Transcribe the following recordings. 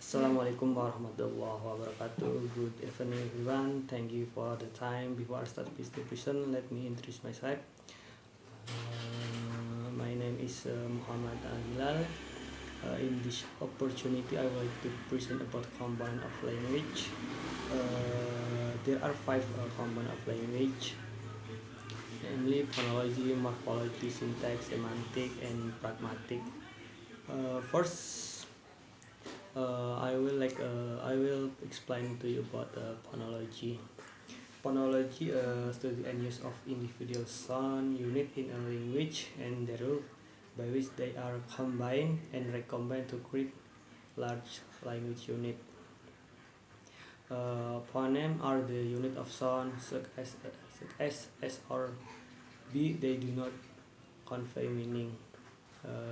Assalamualaikum warahmatullahi wabarakatuh. Good evening everyone. Thank you for the time. Before I start this discussion, let me introduce myself. My name is Muhammad Hillal. In this opportunity, I would like to present about component of language. There are five component of language, namely phonology, morphology, syntax, semantic, and pragmatic. First, I will explain to you about phonology. Phonology study and use of individual sound unit in a language and the rule by which they are combined and recombined to create large language unit. Phoneme are the unit of sound such as S or B. They do not convey meaning.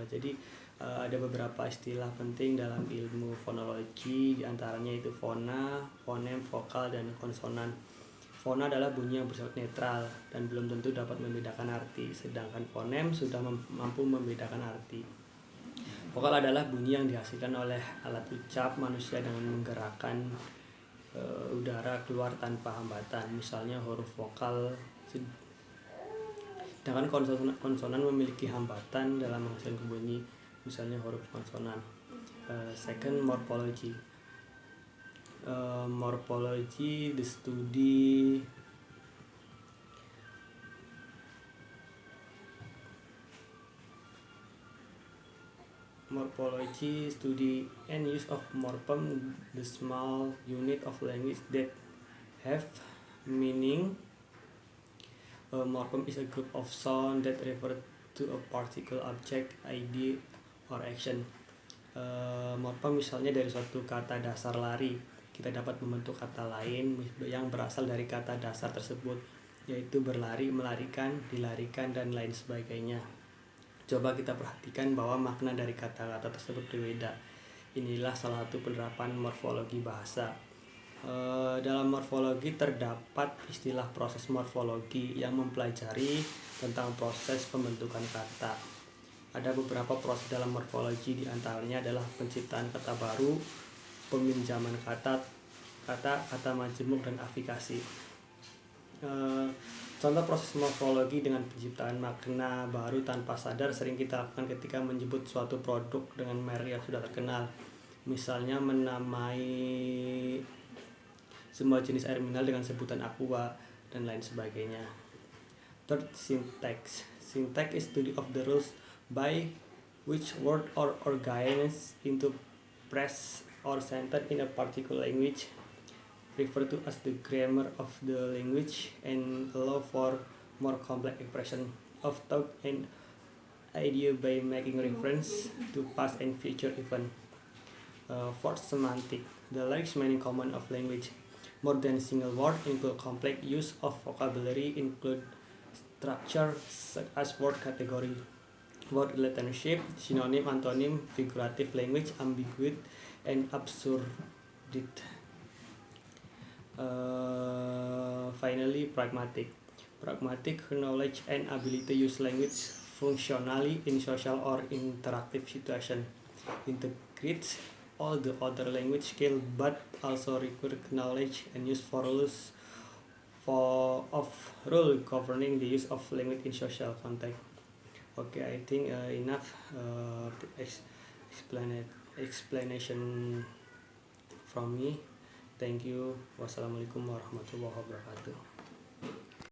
Jadi ada beberapa istilah penting dalam ilmu fonologi, diantaranya itu fona, fonem, vokal, dan konsonan. Fona adalah bunyi yang bersifat netral dan belum tentu dapat membedakan arti, sedangkan fonem sudah mampu membedakan arti. Vokal adalah bunyi yang dihasilkan oleh alat ucap manusia dengan menggerakkan udara keluar tanpa hambatan, misalnya huruf vokal. Sedangkan konsonan memiliki hambatan dalam menghasilkan bunyi, misalnya huruf konsonan. Second, morphology. Morphology, the study and use of morpheme, the small unit of language that have meaning. A morpheme is a group of sound that refer to a particular object, idea, or action. Morpheme misalnya dari suatu kata dasar lari, kita dapat membentuk kata lain yang berasal dari kata dasar tersebut, yaitu berlari, melarikan, dilarikan, dan lain sebagainya. Coba kita perhatikan bahwa makna dari kata-kata tersebut berbeda. Inilah salah satu penerapan morfologi bahasa. Dalam morfologi terdapat istilah proses morfologi yang mempelajari tentang proses pembentukan kata. Ada beberapa proses dalam morfologi, diantaranya adalah penciptaan kata baru, peminjaman kata majemuk, dan afikasi. Contoh proses morfologi dengan penciptaan makna baru tanpa sadar sering kita lakukan ketika menyebut suatu produk dengan merek yang sudah terkenal, misalnya menamai semua jenis air mineral dengan sebutan aqua dan lain sebagainya. Third, syntax. Syntax is study of the rules by which word or organs into phrase or sentence in a particular language, referred to as the grammar of the language, and allow for more complex expression of thought and idea by making reference to past and future event. Fourth, semantic. The largest meaning common of language. More than a single word include complex use of vocabulary, include structure such as word category, word relationship, synonym, antonym, figurative language, ambiguity, and absurdity. Finally, pragmatic. Pragmatic knowledge and ability to use language functionally in social or interactive situation. Integrates all the other language skill, but also require knowledge and use for rules of rule governing the use of language in social context. Okay, I think enough explanation from me. Thank you. Wassalamualaikum warahmatullahi wabarakatuh.